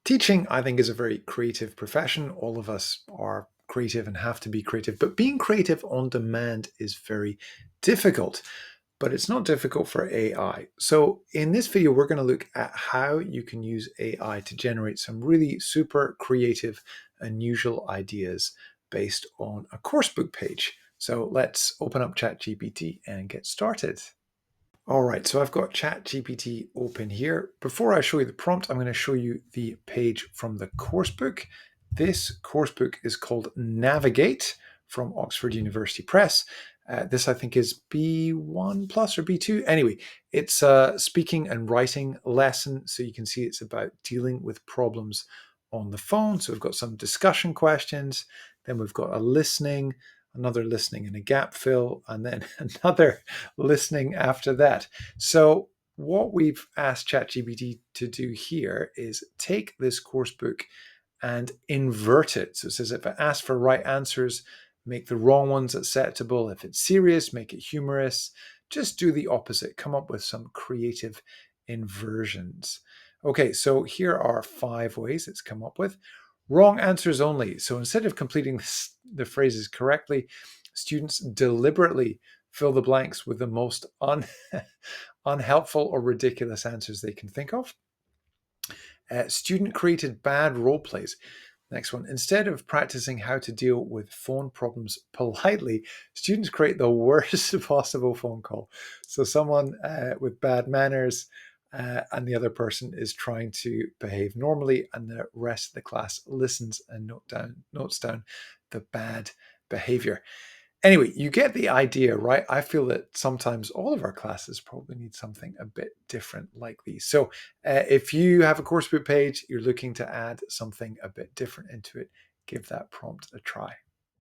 Teaching, I think, is a very creative profession. All of us are creative and have to be creative, but being creative on demand is very difficult. But it's not difficult for AI. So in this video, we're going to look at how you can use AI to generate some really super creative, unusual ideas based on a coursebook page. So let's open up ChatGPT and get started. All right, so I've got ChatGPT open here. Before I show you the prompt, I'm going to show you the page from the coursebook. This coursebook is called Navigate from Oxford University Press. This, I think, is B1 plus or B2. Anyway, it's a speaking and writing lesson. So you can see it's about dealing with problems on the phone. So we've got some discussion questions. Then we've got a listening, another listening and a gap fill, and then another listening after that. So what we've asked ChatGPT to do here is take this coursebook and invert it. So it says if it asks for right answers, make the wrong ones acceptable. If it's serious, make it humorous. Just do the opposite. Come up with some creative inversions. Okay, so here are 5 ways it's come up with. Wrong answers only. So instead of completing the phrases correctly, students deliberately fill the blanks with the most unhelpful or ridiculous answers they can think of. Student created bad role plays. Next one. Instead of practicing how to deal with phone problems politely, students create the worst possible phone call. So someone with bad manners and the other person is trying to behave normally, and the rest of the class listens and notes down the bad behavior. Anyway, you get the idea, right? I feel that sometimes all of our classes probably need something a bit different like these. So if you have a coursebook page, you're looking to add something a bit different into it, give that prompt a try.